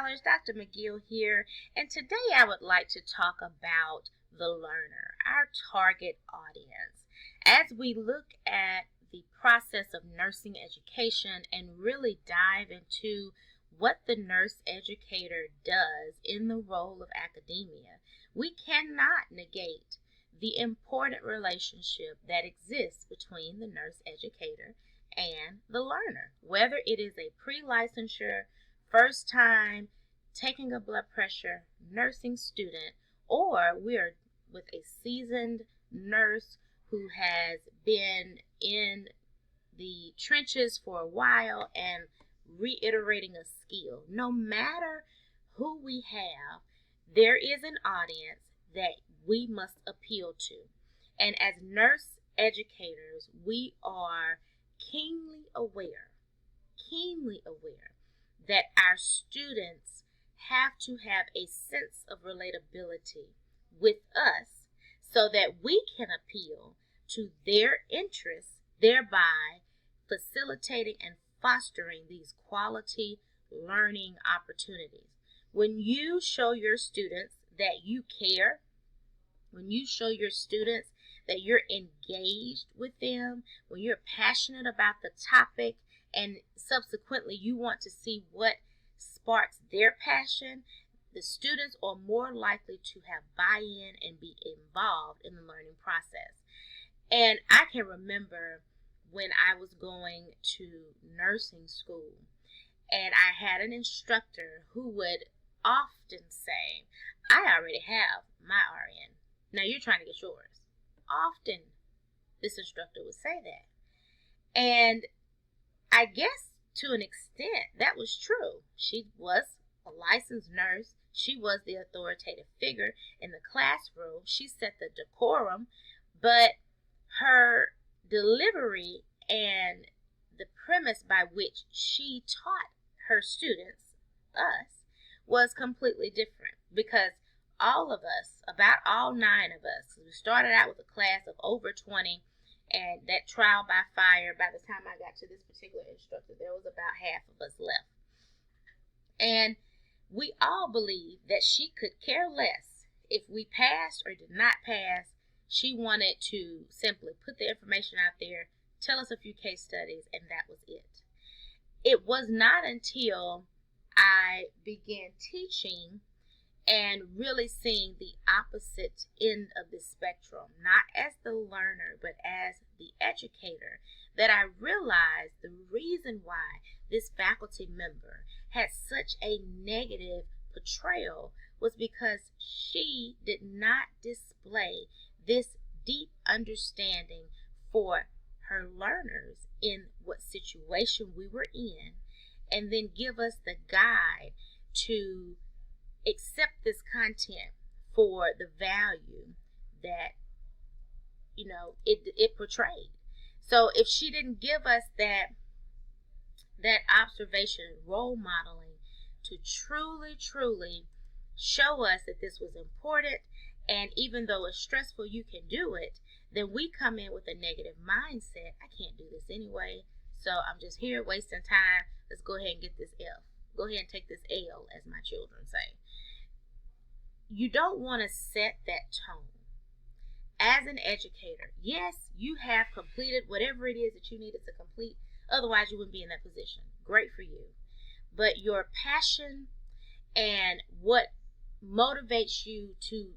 scholars, Dr. McGill here, and today I would like to talk about the learner, our target audience. As we look at the process of nursing education and really dive into what the nurse educator does in the role of academia, we cannot negate the important relationship that exists between the nurse educator and the learner, whether it is a pre-licensure, first time taking a blood pressure nursing student, or we're with a seasoned nurse who has been in the trenches for a while and reiterating a skill. No matter who we have, there is an audience that we must appeal to. And as nurse educators, we are keenly aware that our students have to have a sense of relatability with us so that we can appeal to their interests, thereby facilitating and fostering these quality learning opportunities. When you show your students that you care, when you show your students that you're engaged with them, when you're passionate about the topic, and subsequently you want to see what sparks their passion, the students are more likely to have buy-in and be involved in the learning process. And I can remember when I was going to nursing school, and I had an instructor who would often say, I already have my RN. Now you're trying to get yours. Often this instructor would say that. And I guess to an extent that was true. She was a licensed nurse. She was the authoritative figure in the classroom. She set the decorum, but her delivery and the premise by which she taught her students, us, was completely different, because all of us, about all 9 of us, we started out with a class of over 20, and that trial by fire, by the time I got to this particular instructor, there was about half of us left. And we all believed that she could care less if we passed or did not pass. She wanted to simply put the information out there, tell us a few case studies, and that was it. It was not until I began teaching and really seeing the opposite end of the spectrum, not as the learner, but as the educator, that I realized the reason why this faculty member had such a negative portrayal was because she did not display this deep understanding for her learners in what situation we were in, and then give us the guide to accept this content for the value that it portrayed. So if she didn't give us that observation, role modeling, to truly show us that this was important, and even though it's stressful, you can do it, then we come in with a negative mindset. I can't do this anyway, so I'm just here wasting time. Let's go ahead and get this F. Go ahead and take this L, as my children say. You don't want to set that tone. As an educator, yes, you have completed whatever it is that you needed to complete. Otherwise, you wouldn't be in that position. Great for you. But your passion and what motivates you to,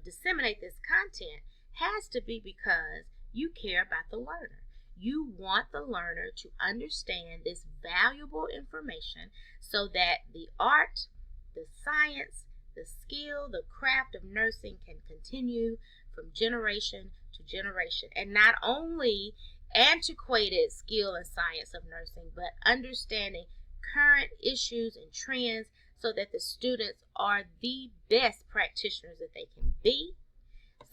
disseminate this content has to be because you care about the learner. You want the learner to understand this valuable information so that the art, the science, the skill, the craft of nursing can continue from generation to generation. And not only antiquated skill and science of nursing, but understanding current issues and trends so that the students are the best practitioners that they can be,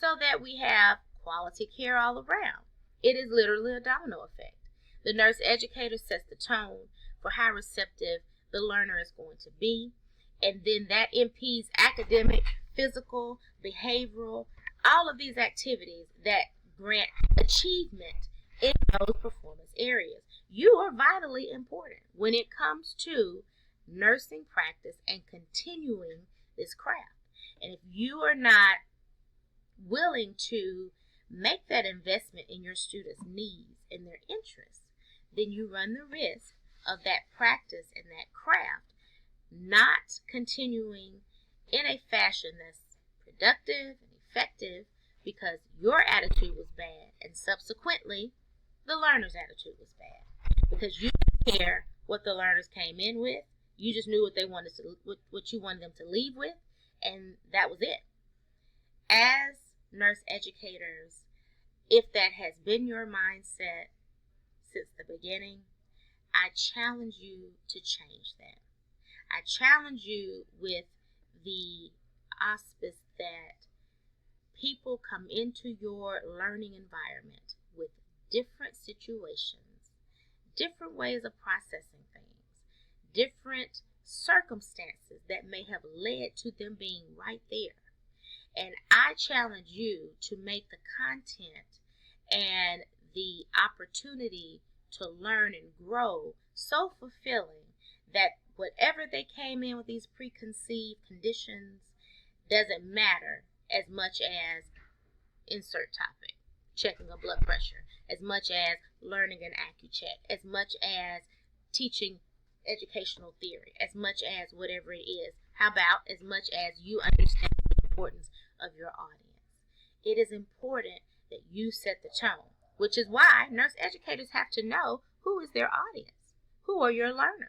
so that we have quality care all around. It is literally a domino effect. The nurse educator sets the tone for how receptive the learner is going to be, and then that impedes academic, physical, behavioral, all of these activities that grant achievement in those performance areas. You are vitally important when it comes to nursing practice and continuing this craft. And if you are not willing to make that investment in your students' needs and their interests, then you run the risk of that practice and that craft not continuing in a fashion that's productive and effective because your attitude was bad, and subsequently the learner's attitude was bad because you didn't care what the learners came in with. You just knew what they wanted to, what you wanted them to leave with, and that was it. As nurse educators, if that has been your mindset since the beginning, I challenge you to change that. I challenge you with the auspice that people come into your learning environment with different situations, different ways of processing things, different circumstances that may have led to them being right there. And I challenge you to make the content and the opportunity to learn and grow so fulfilling that whatever they came in with these preconceived conditions doesn't matter as much as insert topic, checking a blood pressure, as much as learning an AccuCheck, as much as teaching educational theory, as much as whatever it is. How about as much as you understand the importance of your audience? It is important that you set the tone, which is why nurse educators have to know who is their audience, who are your learners.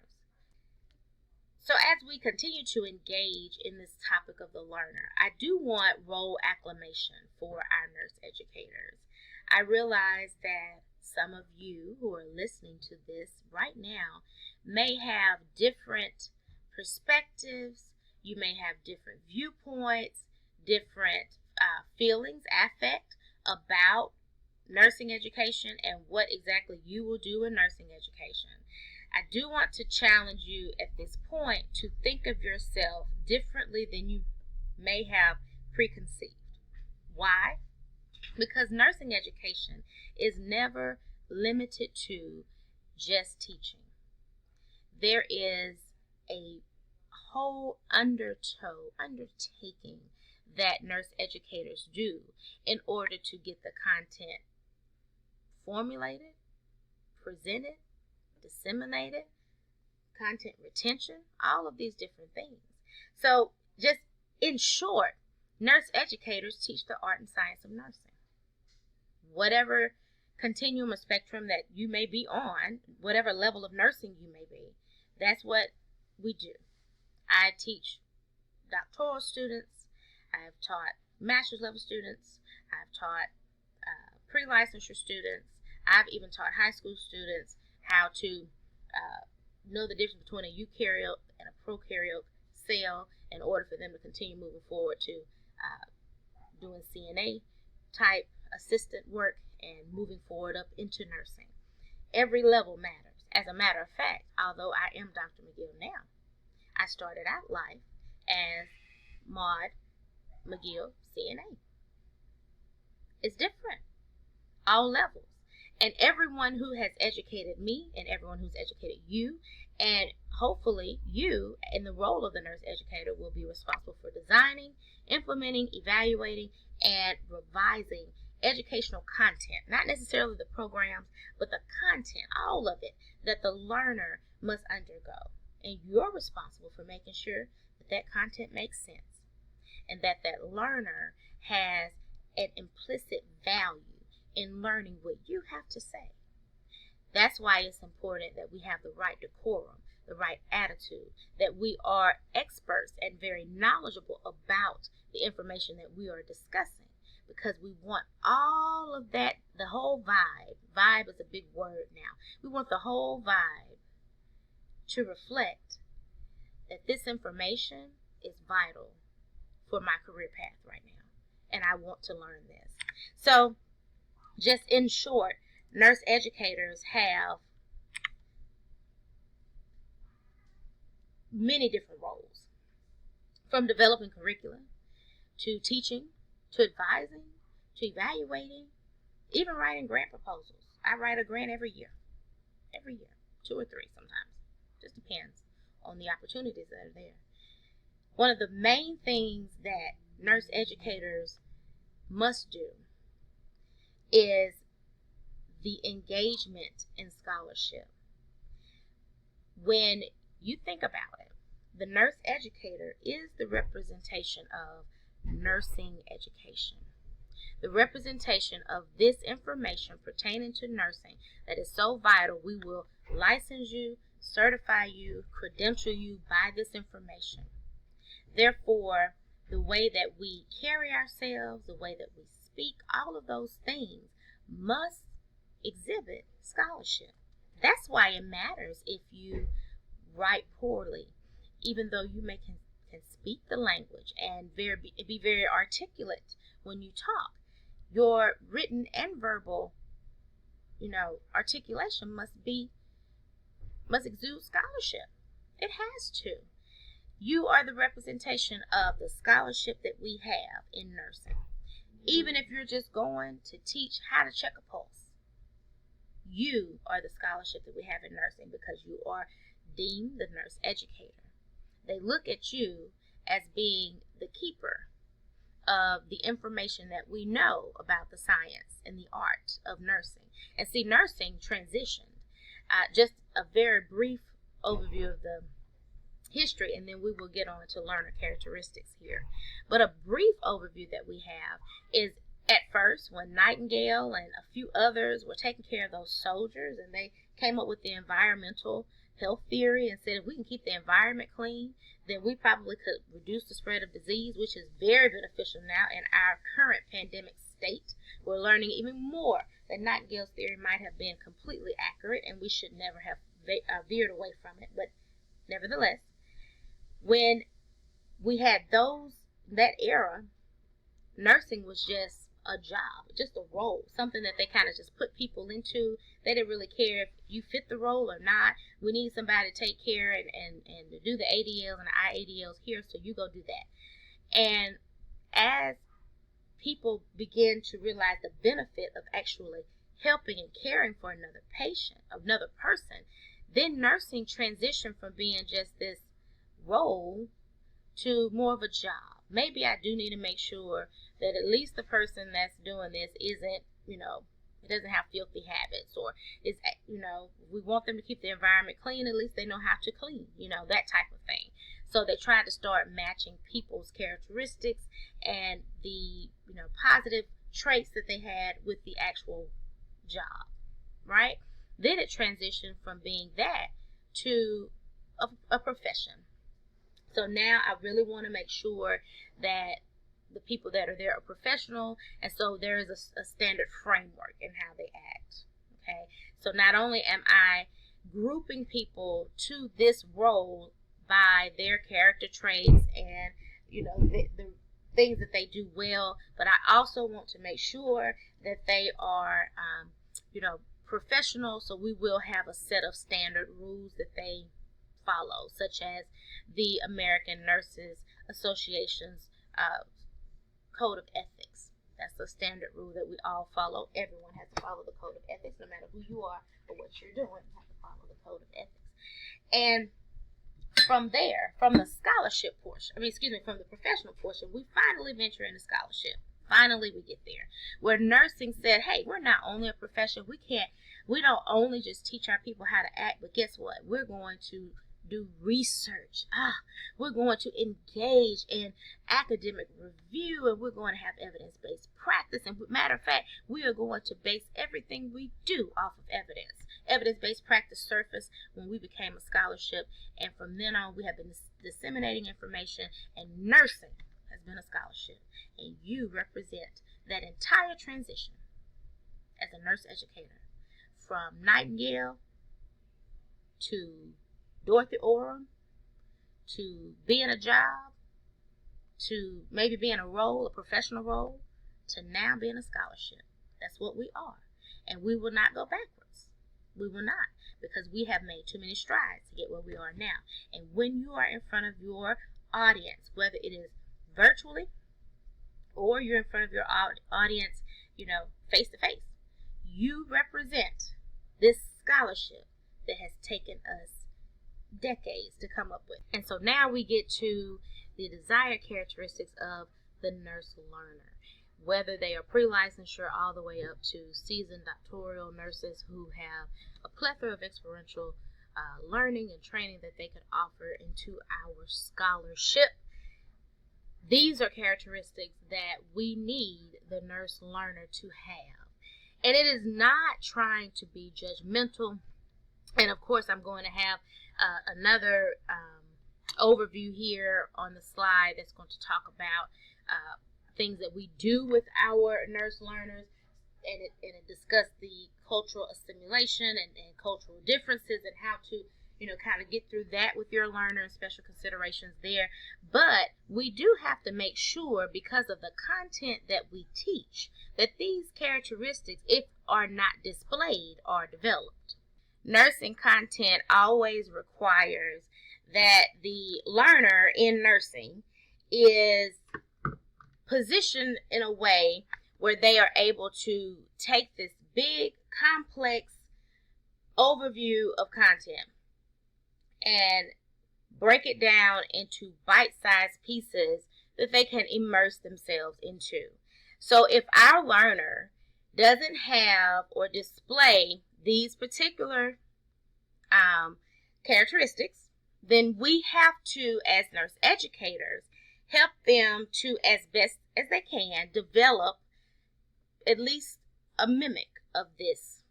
So as we continue to engage in this topic of the learner, I do want role acclamation for our nurse educators. I realize that some of you who are listening to this right now may have different perspectives. You may have different viewpoints, different feelings, affect about nursing education and what exactly you will do in nursing education. I do want to challenge you at this point to think of yourself differently than you may have preconceived. Why? Because nursing education is never limited to just teaching. There is a whole undertaking that nurse educators do in order to get the content formulated, presented, disseminated, content retention, all of these different things. So just in short, nurse educators teach the art and science of nursing. Whatever continuum or spectrum that you may be on, whatever level of nursing you may be, that's what we do. I teach doctoral students, I've taught master's level students, I've taught pre-licensure students, I've even taught high school students how to know the difference between a eukaryote and a prokaryote cell in order for them to continue moving forward to doing CNA type assistant work and moving forward up into nursing. Every level matters. As a matter of fact, although I am Dr. McGill now, I started out life as Maud McGill CNA. It's different. All levels. And everyone who has educated me and everyone who's educated you, and hopefully you in the role of the nurse educator will be responsible for designing, implementing, evaluating, and revising educational content. Not necessarily the programs, but the content, all of it, that the learner must undergo. And you're responsible for making sure that that content makes sense and that that learner has an implicit value in learning what you have to say. That's why it's important that we have the right decorum, the right attitude, that we are experts and very knowledgeable about the information that we are discussing, because we want all of that, the whole vibe. Vibe is a big word now. We want the whole vibe to reflect that this information is vital for my career path right now, and I want to learn this. So, just in short, nurse educators have many different roles, from developing curriculum, to teaching, to advising, to evaluating, even writing grant proposals. I write a grant every year, 2 or 3 sometimes, just depends on the opportunities that are there. One of the main things that nurse educators must do is the engagement in scholarship. When you think about it, the nurse educator is the representation of nursing education. The representation of this information pertaining to nursing that is so vital. We will license you, certify you, credential you by this information. Therefore, the way that we carry ourselves, the way that we speak, all of those things must exhibit scholarship. That's why it matters if you write poorly, even though you can speak the language and be very articulate when you talk. Your written and verbal, articulation must exude scholarship. It has to. You are the representation of the scholarship that we have in nursing. Even if you're just going to teach how to check a pulse, you are the scholarship that we have in nursing because you are deemed the nurse educator. They look at you as being the keeper of the information that we know about the science and the art of nursing. And see, nursing transitioned. Just a very brief overview of the history, and then we will get on to learner characteristics here. But a brief overview that we have is at first when Nightingale and a few others were taking care of those soldiers, and they came up with the environmental health theory and said if we can keep the environment clean, then we probably could reduce the spread of disease, which is very beneficial now in our current pandemic state. We're learning even more that Nightingale's theory might have been completely accurate, and we should never have veered away from it. But nevertheless, when we had that era, nursing was just a job, just a role, something that they kind of just put people into. They didn't really care if you fit the role or not. We need somebody to take care and to do the ADLs and the IADLs here, so you go do that. And as people begin to realize the benefit of actually helping and caring for another patient, another person, then nursing transitioned from being just this role to more of a job. Maybe I do need to make sure that at least the person that's doing this isn't, it doesn't have filthy habits, or is, we want them to keep the environment clean, at least they know how to clean, that type of thing. So they try to start matching people's characteristics and the, positive traits that they had with the actual job, right? Then it transitioned from being that to a profession. So now I really want to make sure that the people that are there are professional, and so there is a standard framework in how they act. Okay, so not only am I grouping people to this role by their character traits and the things that they do well, but I also want to make sure that they are professional. So we will have a set of standard rules that they follow, such as the American Nurses Association's Code of Ethics. That's the standard rule that we all follow. Everyone has to follow the Code of Ethics, no matter who you are or what you're doing. You have to follow the Code of Ethics. And from there, from the scholarship portion, from the professional portion, we finally venture into scholarship. Finally, we get there, where nursing said, hey, we're not only a profession, we don't only just teach our people how to act, but guess what? We're going to do research. We're going to engage in academic review, and we're going to have evidence-based practice. And matter of fact, we are going to base everything we do off of evidence. Evidence-based practice surfaced when we became a scholarship, and from then on, we have been disseminating information, and nursing has been a scholarship. And you represent that entire transition as a nurse educator, from Nightingale to Dorothy Oram, to being a job, to maybe being a role, a professional role, to now being a scholarship. That's what we are. And we will not go backwards. We will not, because we have made too many strides to get where we are now. And when you are in front of your audience, whether it is virtually or you're in front of your audience, face to face, you represent this scholarship that has taken us decades to come up with. And so now we get to the desired characteristics of the nurse learner, whether they are pre-licensure all the way up to seasoned doctoral nurses who have a plethora of experiential learning and training that they could offer into our scholarship. These are characteristics that we need the nurse learner to have. And it is not trying to be judgmental. And of course, I'm going to have another overview here on the slide that's going to talk about things that we do with our nurse learners, and it discuss the cultural assimilation and cultural differences and how to kind of get through that with your learner and special considerations there. But we do have to make sure, because of the content that we teach, that these characteristics, if are not displayed, are developed. Nursing content always requires that the learner in nursing is positioned in a way where they are able to take this big, complex overview of content and break it down into bite-sized pieces that they can immerse themselves into. So if our learner doesn't have or display these particular characteristics, then we have to, as nurse educators, help them to, as best as they can, develop at least a mimic of this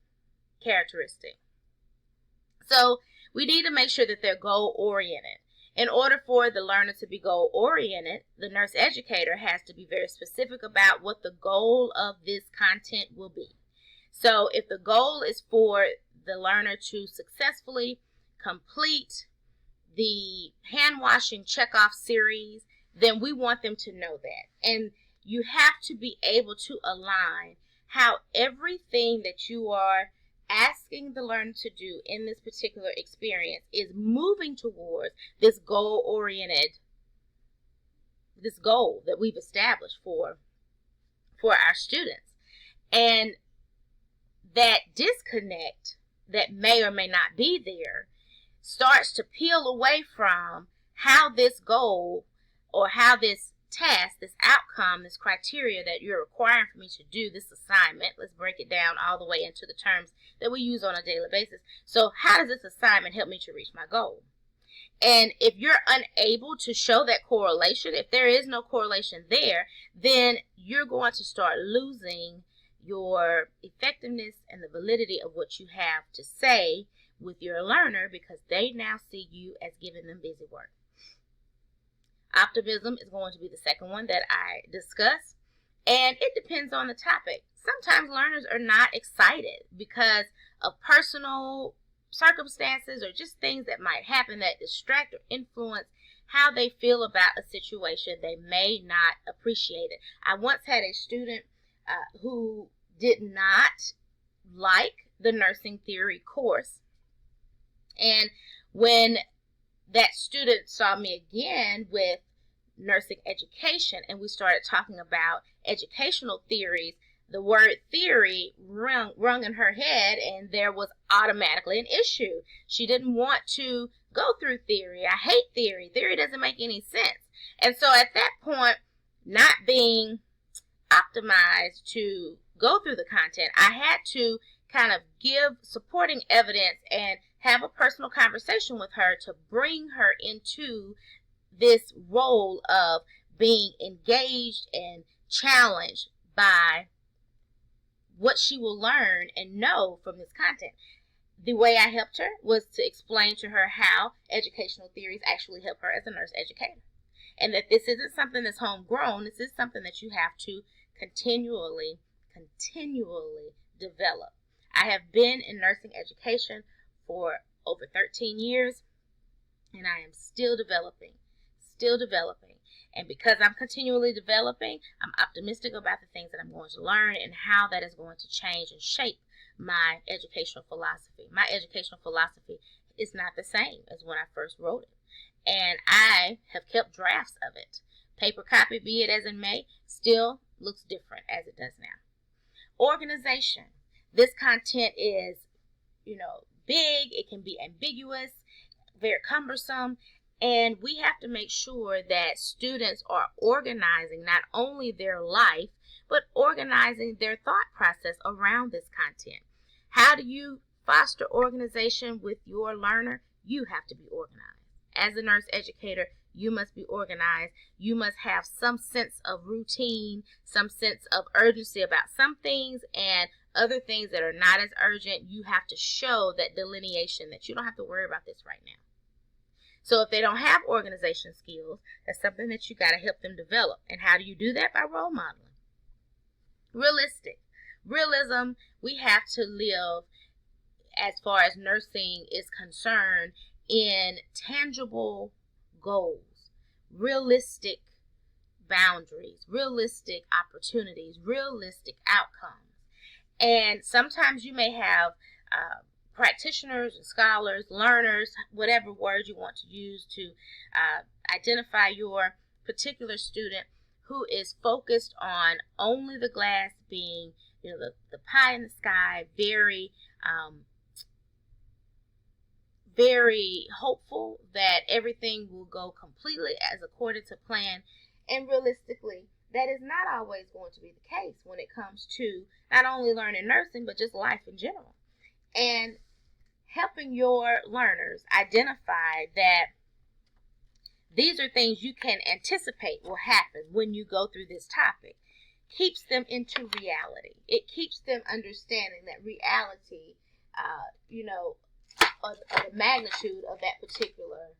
characteristic. So we need to make sure that they're goal-oriented. In order for the learner to be goal-oriented, the nurse educator has to be very specific about what the goal of this content will be. So if the goal is for the learner to successfully complete the hand washing checkoff series, then we want them to know that. And you have to be able to align how everything that you are asking the learner to do in this particular experience is moving towards this goal-oriented, this goal that we've established for our students. And that disconnect that may or may not be there starts to peel away from how this goal or how this task, this outcome, this criteria that you're requiring for me to do, this assignment, let's break it down all the way into the terms that we use on a daily basis. So how does this assignment help me to reach my goal? And if you're unable to show that correlation, if there is no correlation there, then you're going to start losing your effectiveness and the validity of what you have to say with your learner, because they now see you as giving them busy work. Optimism is going to be the second one that I discuss, and it depends on the topic. Sometimes learners are not excited because of personal circumstances or just things that might happen that distract or influence how they feel about a situation. They may not appreciate it. I once had a student who did not like the nursing theory course, and when that student saw me again with nursing education and we started talking about educational theories, the word theory rung in her head, and there was automatically an issue. She didn't want to go through theory. I hate theory. Theory doesn't make any sense. And so at that point, not being optimized to go through the content, I had to kind of give supporting evidence and have a personal conversation with her to bring her into this role of being engaged and challenged by what she will learn and know from this content. The way I helped her was to explain to her how educational theories actually help her as a nurse educator, and that this isn't something that's homegrown. This is something that you have to continually develop. I have been in nursing education for over 13 years, and I am still developing. And because I'm continually developing, I'm optimistic about the things that I'm going to learn and how that is going to change and shape my educational philosophy. My educational philosophy is not the same as when I first wrote it, and I have kept drafts of it. Paper copy, be it as it may, still looks different as it does now. Organization. This content is, big. It can be ambiguous. very cumbersome. And we have to make sure that students are organizing not only their life, but organizing their thought process around this content. How do you foster organization with your learner? You have to be organized. As a nurse educator, you must be organized. You must have some sense of routine, some sense of urgency about some things, and other things that are not as urgent. You have to show that delineation that you don't have to worry about this right now. So if they don't have organization skills, that's something that you got to help them develop. And how do you do that? By role modeling. Realism, we have to live, as far as nursing is concerned, in tangible goals, realistic boundaries, realistic opportunities, realistic outcomes. And sometimes you may have practitioners and scholars, learners, whatever word you want to use to identify your particular student, who is focused on only the glass being, the pie in the sky, very hopeful that everything will go completely as according to plan. And realistically, that is not always going to be the case when it comes to not only learning nursing, but just life in general. And helping your learners identify that these are things you can anticipate will happen when you go through this topic keeps them into reality. It keeps them understanding that reality, of the magnitude of that particular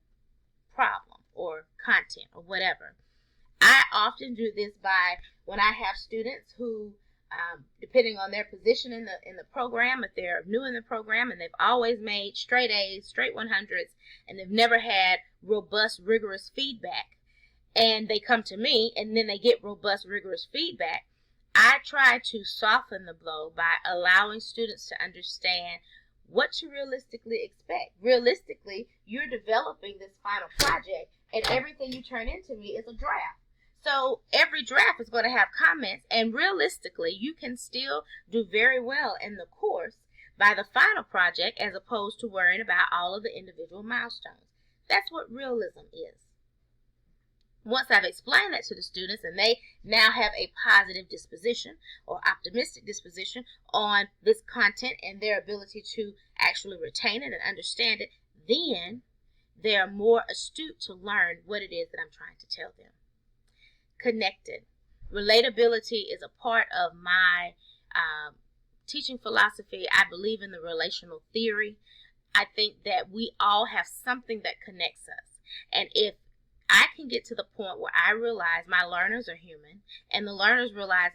problem or content or whatever. I often do this by when I have students who, depending on their position in the program, if they're new in the program and they've always made straight A's, straight 100s, and they've never had robust, rigorous feedback, and they come to me and then they get robust, rigorous feedback, I try to soften the blow by allowing students to understand what to realistically expect. Realistically, you're developing this final project, and everything you turn into me is a draft. So every draft is going to have comments, and realistically, you can still do very well in the course by the final project as opposed to worrying about all of the individual milestones. That's what realism is. Once I've explained that to the students and they now have a positive disposition or optimistic disposition on this content and their ability to actually retain it and understand it, then they are more astute to learn what it is that I'm trying to tell them. Connected. Relatability is a part of my teaching philosophy. I believe in the relational theory. I think that we all have something that connects us. And if I can get to the point where I realize my learners are human, and the learners realize,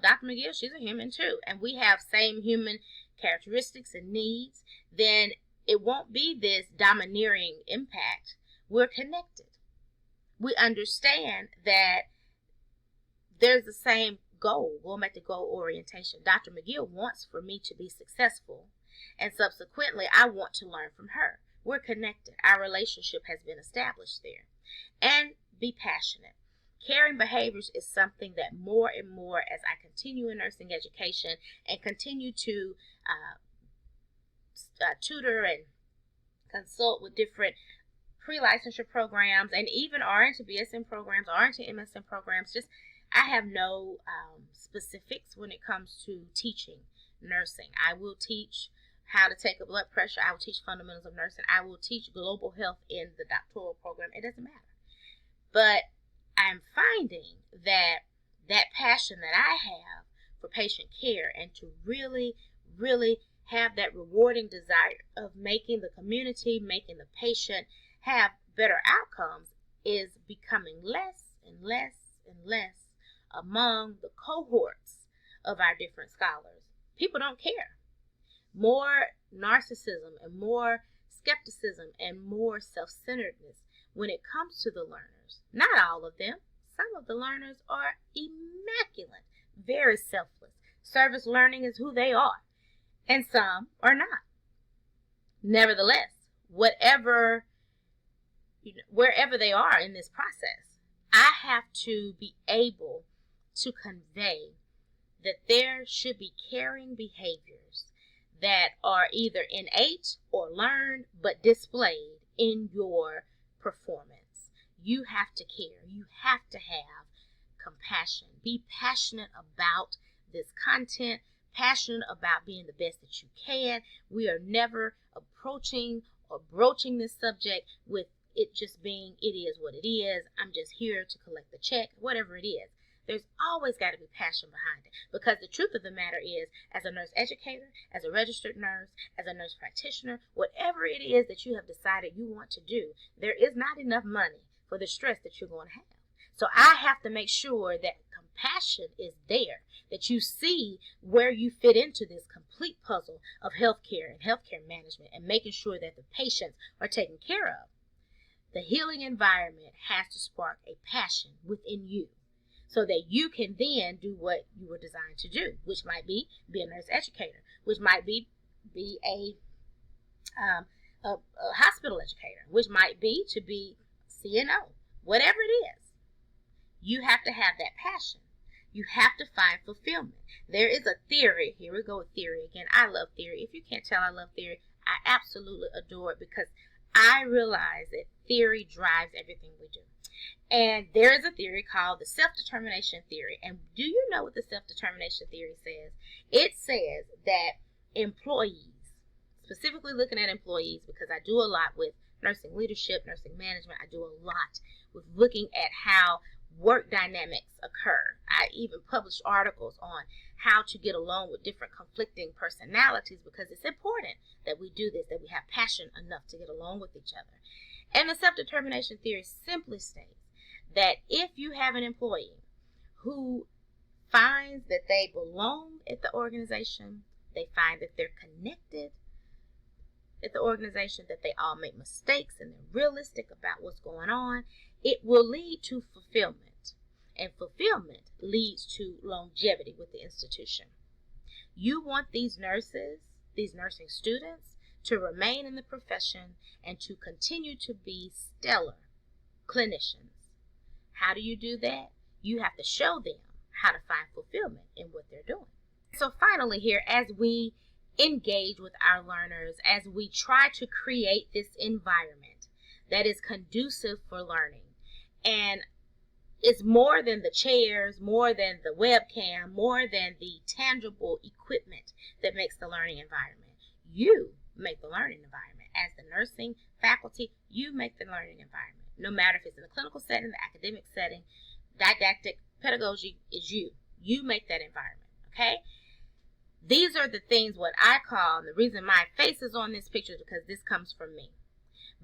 Dr. McGill, she's a human too, and we have same human characteristics and needs, then it won't be this domineering impact. We're connected. We understand that there's the same goal, going back to goal orientation. Dr. McGill wants for me to be successful, and subsequently, I want to learn from her. We're connected. Our relationship has been established there. And be passionate. Caring behaviors is something that more and more, as I continue in nursing education and continue to tutor and consult with different pre-licensure programs and even RN to BSN programs, RN to MSN programs, I have no specifics when it comes to teaching nursing. I will teach how to take a blood pressure. I will teach fundamentals of nursing. I will teach global health in the doctoral program. It doesn't matter. But I'm finding that passion that I have for patient care and to really, really have that rewarding desire of making the community, making the patient have better outcomes is becoming less and less and less among the cohorts of our different scholars. People don't care. More narcissism and more skepticism and more self-centeredness when it comes to the learners. Not all of them. Some of the learners are immaculate, very selfless. Service learning is who they are, and some are not. Nevertheless, wherever they are in this process, I have to be able to convey that there should be caring behaviors that are either innate or learned but displayed in your performance. You have to care. You have to have compassion. Be passionate about this content, passionate about being the best that you can. We are never approaching or broaching this subject with it just being, it is what it is. I'm just here to collect the check, whatever it is. There's always got to be passion behind it, because the truth of the matter is, as a nurse educator, as a registered nurse, as a nurse practitioner, whatever it is that you have decided you want to do, there is not enough money for the stress that you're going to have. So I have to make sure that compassion is there, that you see where you fit into this complete puzzle of healthcare and healthcare management and making sure that the patients are taken care of. The healing environment has to spark a passion within you, so that you can then do what you were designed to do, which might be a nurse educator, which might be a hospital educator, which might be to be CNO, whatever it is. You have to have that passion. You have to find fulfillment. There is a theory. Here we go with theory again. I love theory. If you can't tell, I love theory. I absolutely adore it, because I realize that theory drives everything we do. And there is a theory called the self-determination theory. And do you know what the self-determination theory says? It says that employees, specifically looking at employees, because I do a lot with nursing leadership, nursing management, I do a lot with looking at how work dynamics occur. I even publish articles on how to get along with different conflicting personalities, because it's important that we do this, that we have passion enough to get along with each other. And the self-determination theory simply states that if you have an employee who finds that they belong at the organization, they find that they're connected at the organization, that they all make mistakes and they're realistic about what's going on, it will lead to fulfillment. And fulfillment leads to longevity with the institution. You want these nurses, these nursing students, to remain in the profession and to continue to be stellar clinicians. How do you do that? You have to show them how to find fulfillment in what they're doing. So finally here, as we engage with our learners, as we try to create this environment that is conducive for learning, and it's more than the chairs, more than the webcam, more than the tangible equipment that makes the learning environment. You make the learning environment. As the nursing faculty, you make the learning environment. No matter if it's in the clinical setting, the academic setting, didactic pedagogy is you. You make that environment, okay? These are the things what I call, and the reason my face is on this picture is because this comes from me.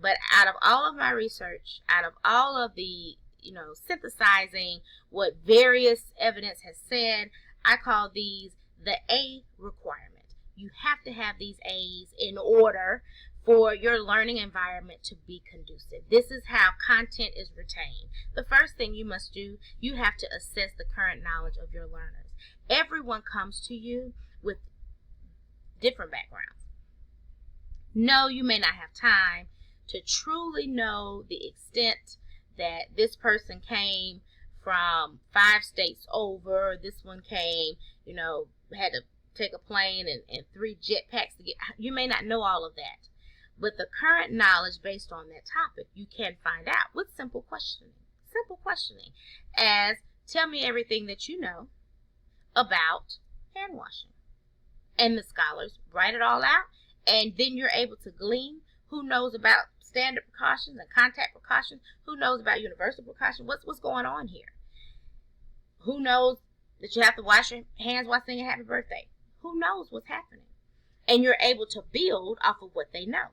But out of all of my research, out of all of the synthesizing what various evidence has said, I call these the A requirement. You have to have these A's in order for your learning environment to be conducive. This is how content is retained. The first thing you must do, you have to assess the current knowledge of your learners. Everyone comes to you with different backgrounds. No, you may not have time to truly know the extent that this person came from 5 states over, this one came, had to take a plane and 3 jetpacks to get. You may not know all of that. But the current knowledge based on that topic, you can find out with simple questioning. Simple questioning. As, tell me everything that you know about hand washing. And the scholars write it all out, and then you're able to glean who knows about standard precautions and contact precautions, who knows about universal precautions, what's going on here. Who knows that you have to wash your hands while singing happy birthday? Who knows what's happening? And you're able to build off of what they know.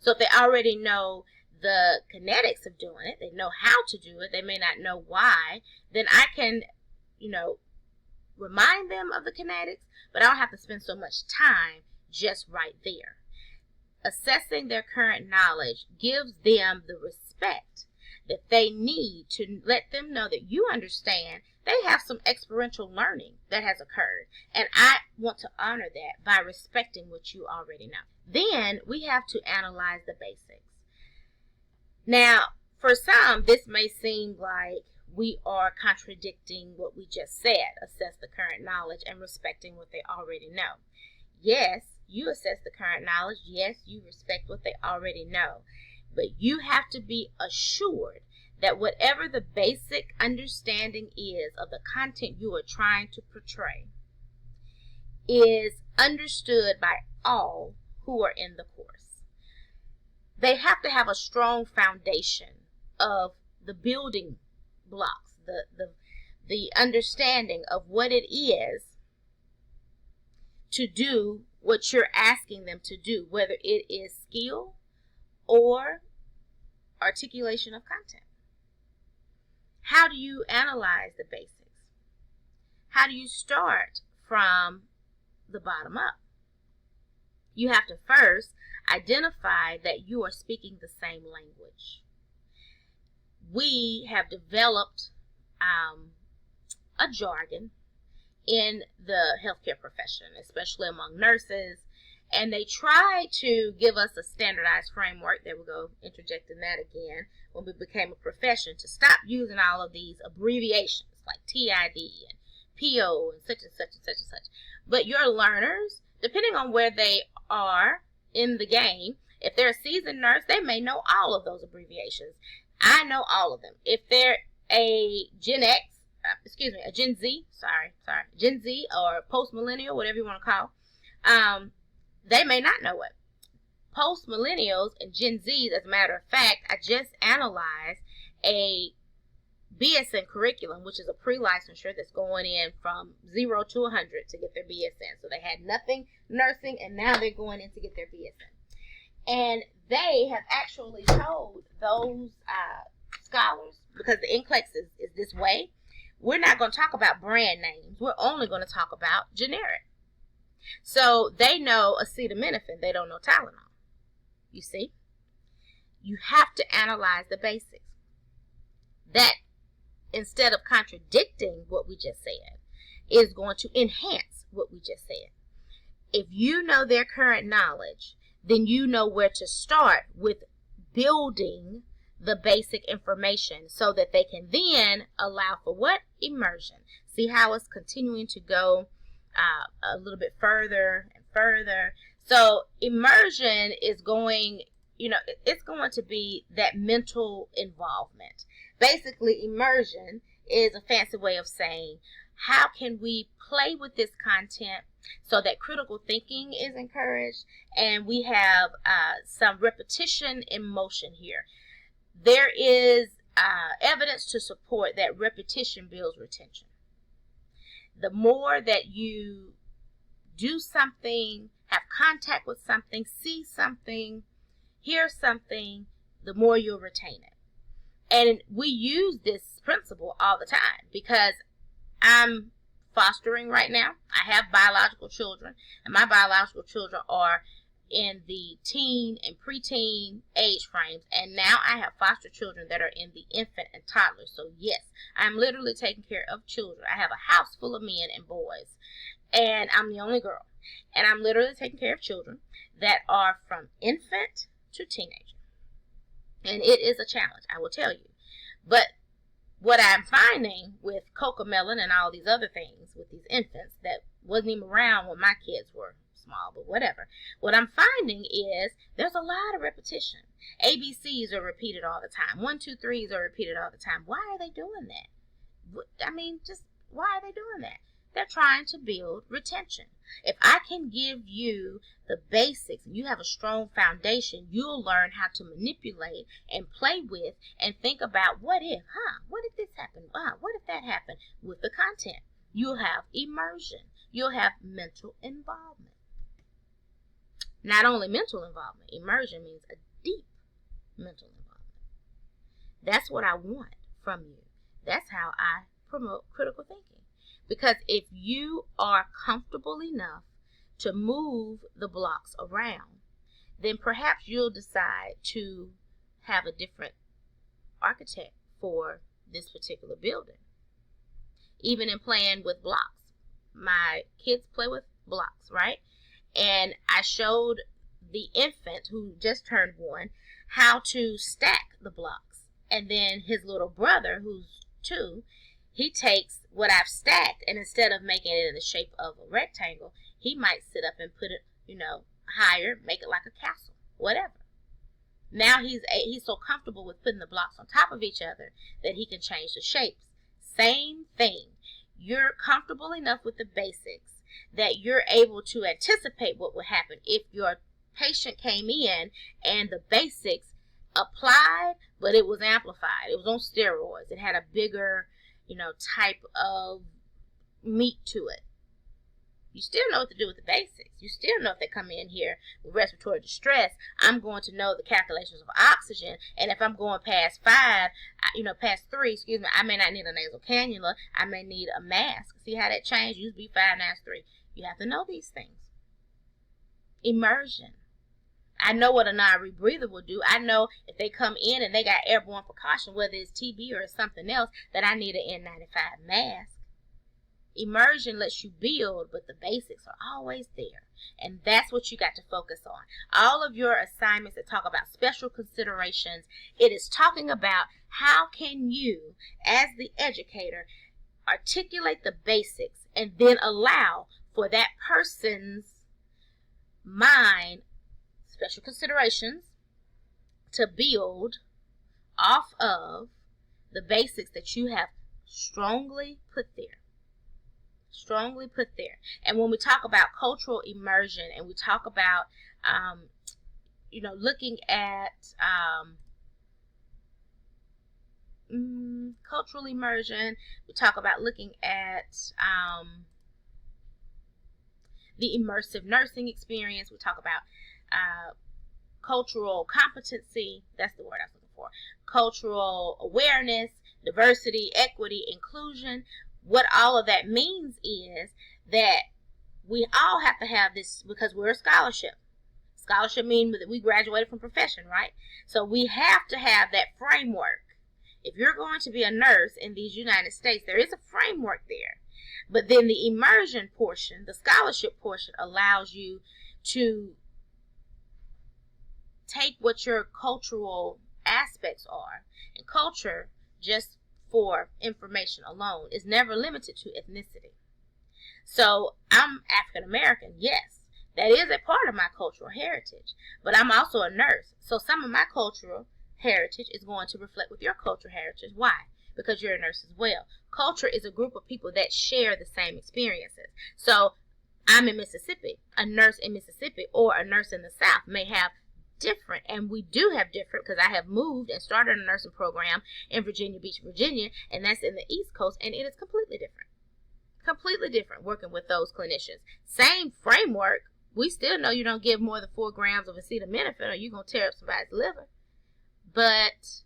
So if they already know the kinetics of doing it, they know how to do it, they may not know why, then I can, remind them of the kinetics, but I don't have to spend so much time just right there. Assessing their current knowledge gives them the respect that they need to let them know that you understand they have some experiential learning that has occurred. And I want to honor that by respecting what you already know. Then we have to analyze the basics. Now, for some, this may seem like we are contradicting what we just said. Assess the current knowledge and respecting what they already know. Yes, you assess the current knowledge. Yes, you respect what they already know. But you have to be assured that whatever the basic understanding is of the content you are trying to portray is understood by all who are in the course. They have to have a strong foundation of the building blocks, the understanding of what it is to do what you're asking them to do, whether it is skill or articulation of content. How do you analyze the basics? How do you start from the bottom up? You have to first identify that you are speaking the same language. We have developed a jargon in the healthcare profession, especially among nurses, and they try to give us a standardized framework. There we go, interjecting that again, when we became a profession, to stop using all of these abbreviations like TID and PO and such and such and such and such. But your learners, depending on where they are in the game, if they're a seasoned nurse, they may know all of those abbreviations. I know all of them. If they're a Gen Z or post-millennial, whatever you want to call, they may not know it. Post-millennials and Gen Zs, as a matter of fact, I just analyzed a BSN curriculum, which is a pre-licensure that's going in from 0 to 100 to get their BSN. So they had nothing nursing, and now they're going in to get their BSN. And they have actually told those scholars, because the NCLEX is this way, we're not going to talk about brand names. We're only going to talk about generic. So they know acetaminophen. They don't know Tylenol. You see? You have to analyze the basics. That, instead of contradicting what we just said, is going to enhance what we just said. If you know their current knowledge, then you know where to start with building the basic information so that they can then allow for what? Immersion. See how it's continuing to go a little bit further and further. So immersion is going, it's going to be that mental involvement. Basically, immersion is a fancy way of saying, how can we play with this content so that critical thinking is encouraged, and we have some repetition in motion here. There is evidence to support that repetition builds retention. The more that you do something, have contact with something, see something, hear something, the more you'll retain it. And we use this principle all the time because I'm fostering right now. I have biological children, and my biological children are in the teen and preteen age frames, and now I have foster children that are in the infant and toddler. So yes, I'm literally taking care of children. I have a house full of men and boys, and I'm the only girl, and I'm literally taking care of children that are from infant to teenager, and it is a challenge, I will tell you. But what I'm finding with Cocomelon and all these other things with these infants that wasn't even around when my kids were small, but whatever. What I'm finding is there's a lot of repetition. ABCs are repeated all the time. 1, 2, 3s are repeated all the time. Why are they doing that? I mean, just why are they doing that? They're trying to build retention. If I can give you the basics and you have a strong foundation, you'll learn how to manipulate and play with and think about what if, what if this happened? What if that happened with the content? You'll have immersion. You'll have mental involvement. Not only mental involvement, immersion means a deep mental involvement. That's what I want from you. That's how I promote critical thinking. Because if you are comfortable enough to move the blocks around, then perhaps you'll decide to have a different architect for this particular building. Even in playing with blocks. My kids play with blocks, right? And I showed the infant who just turned 1 how to stack the blocks. And then his little brother, who's 2, he takes what I've stacked, and instead of making it in the shape of a rectangle, he might sit up and put it, higher, make it like a castle, whatever. Now he's so comfortable with putting the blocks on top of each other that he can change the shapes. Same thing. You're comfortable enough with the basics that you're able to anticipate what would happen if your patient came in and the basics applied, but it was amplified. It was on steroids. It had a bigger, type of meat to it. You still know what to do with the basics. You still know if they come in here with respiratory distress, I'm going to know the calculations of oxygen. And if I'm going past past 3, I may not need a nasal cannula. I may need a mask. See how that changed? Used to be 5, now it's 3. You have to know these things. Immersion. I know what a non-rebreather will do. I know if they come in and they got airborne precaution, whether it's TB or something else, that I need an N95 mask. Immersion lets you build, but the basics are always there. And that's what you got to focus on. All of your assignments that talk about special considerations, it is talking about how can you, as the educator, articulate the basics and then allow for that person's mind, special considerations, to build off of the basics that you have strongly put there. And when we talk about cultural immersion and we talk about looking at cultural immersion, we talk about looking at the immersive nursing experience, we talk about cultural competency, that's the word I was looking for, cultural awareness, diversity, equity, inclusion. What all of that means is that we all have to have this because we're a scholarship. Scholarship means that we graduated from profession, right? So we have to have that framework. If you're going to be a nurse in these United States, there is a framework there. But then the immersion portion, the scholarship portion, allows you to take what your cultural aspects are. And culture, just for information alone, is never limited to ethnicity. So I'm African American, yes, that is a part of my cultural heritage, but I'm also a nurse. So some of my cultural heritage is going to reflect with your cultural heritage. Why? Because you're a nurse as well. Culture is a group of people that share the same experiences. So I'm in Mississippi. A nurse in Mississippi or a nurse in the South may have different, and we do have different, because I have moved and started a nursing program in Virginia Beach, Virginia, and that's in the East Coast, and it is completely different working with those clinicians. Same framework. We still know you don't give more than 4 grams of acetaminophen or you're going to tear up somebody's liver, but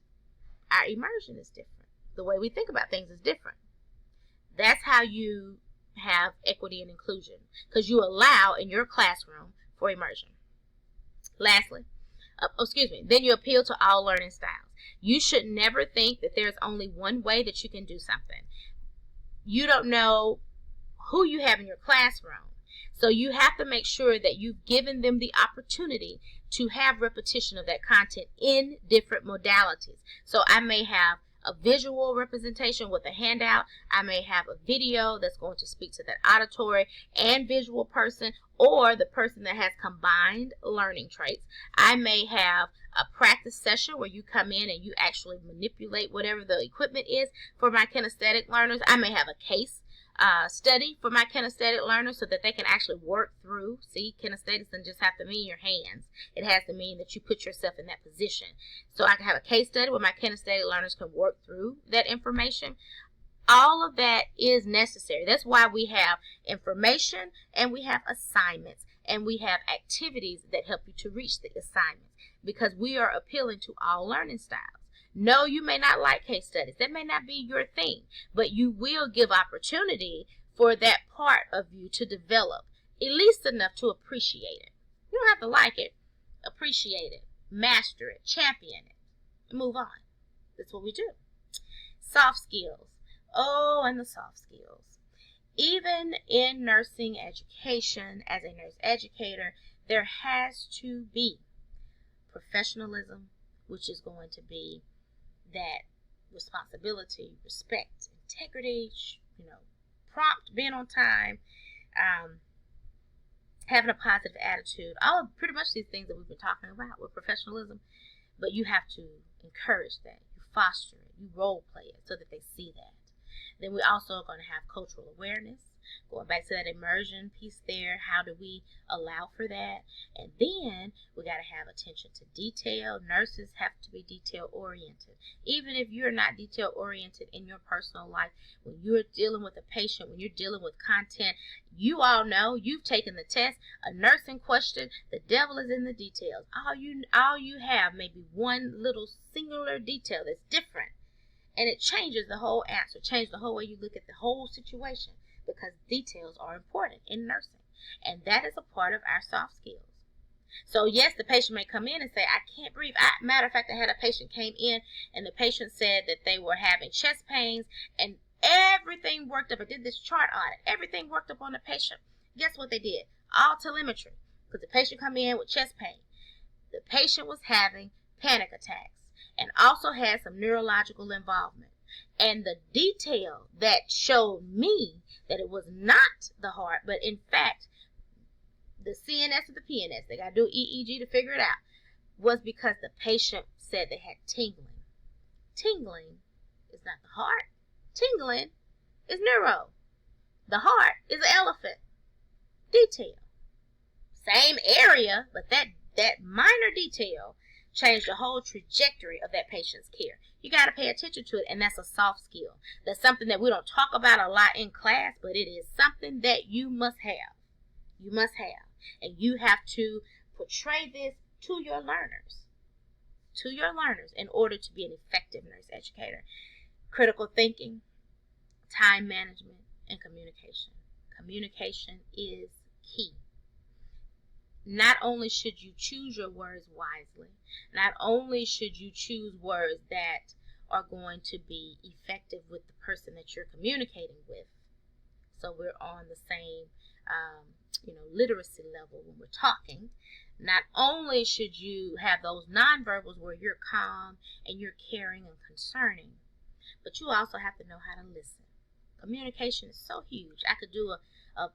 our immersion is different. The way we think about things is different. That's how you have equity and inclusion, because you allow in your classroom for immersion. Lastly, then you appeal to all learning styles. You should never think that there's only one way that you can do something. You don't know who you have in your classroom. So you have to make sure that you've given them the opportunity to have repetition of that content in different modalities. So I may have a visual representation with a handout. I may have a video that's going to speak to that auditory and visual person, or the person that has combined learning traits. I may have a practice session where you come in and you actually manipulate whatever the equipment is for my kinesthetic learners. I may have a case study for my kinesthetic learners so that they can actually work through. See, kinesthetics doesn't just have to mean your hands. It has to mean that you put yourself in that position. So I can have a case study where my kinesthetic learners can work through that information. All of that is necessary. That's why we have information and we have assignments and we have activities that help you to reach the assignments, because we are appealing to all learning styles. No, you may not like case studies. That may not be your thing, but you will give opportunity for that part of you to develop, at least enough to appreciate it. You don't have to like it. Appreciate it. Master it. Champion it. And move on. That's what we do. Soft skills. Oh, and the soft skills. Even in nursing education, as a nurse educator, there has to be professionalism, which is going to be that responsibility, respect, integrity, prompt, being on time, having a positive attitude, all of pretty much these things that we've been talking about with professionalism. But you have to encourage that. You foster it. You role play it so that they see that. Then we also are going to have cultural awareness. Going back to that immersion piece there, how do we allow for that? And then we got to have attention to detail. Nurses have to be detail oriented. Even if you're not detail oriented in your personal life, when you're dealing with a patient, when you're dealing with content, you all know, you've taken the test, a nursing question, the devil is in the details. All you have may be one little singular detail that's different, and it changes the whole answer, changes the whole way you look at the whole situation, because details are important in nursing, and that is a part of our soft skills. So yes, the patient may come in and say, I can't breathe. Matter of fact, I had a patient came in and the patient said that they were having chest pains, and everything worked up. I did this chart audit. Everything worked up on the patient. Guess what they did? All telemetry, because the patient come in with chest pain. The patient was having panic attacks and also had some neurological involvement. And the detail that showed me that it was not the heart, but in fact, the CNS or the PNS, they got to do EEG to figure it out, was because the patient said they had tingling. Tingling is not the heart. Tingling is neuro. The heart is an elephant. Detail. Same area, but that minor detail changed the whole trajectory of that patient's care. You got to pay attention to it, and that's a soft skill. That's something that we don't talk about a lot in class, but it is something that you must have. You must have. And you have to portray this to your learners. To your learners in order to be an effective nurse educator. Critical thinking, time management, and communication. Communication is key. Not only should you choose your words wisely, not only should you choose words that are going to be effective with the person that you're communicating with, so we're on the same literacy level when we're talking. Not only should you have those nonverbals where you're calm and you're caring and concerning, but you also have to know how to listen. Communication is so huge. I could do a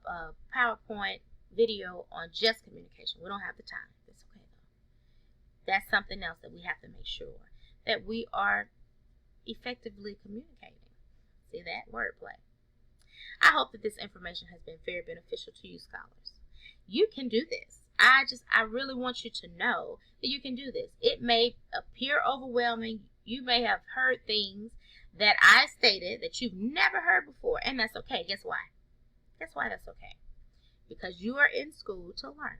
PowerPoint video on just communication. We don't have the time. That's okay though. That's something else that we have to make sure that we are effectively communicating. See that? Wordplay. I hope that this information has been very beneficial to you, scholars. You can do this. I really want you to know that you can do this. It may appear overwhelming. You may have heard things that I stated that you've never heard before, and that's okay. Guess why? Guess why that's okay? Because you are in school to learn,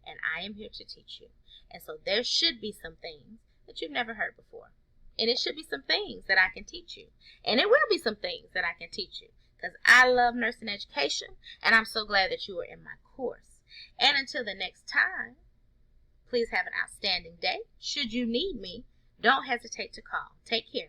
and I am here to teach you. And so there should be some things that you've never heard before. And it should be some things that I can teach you. And it will be some things that I can teach you, because I love nursing education, and I'm so glad that you are in my course. And until the next time, please have an outstanding day. Should you need me, don't hesitate to call. Take care.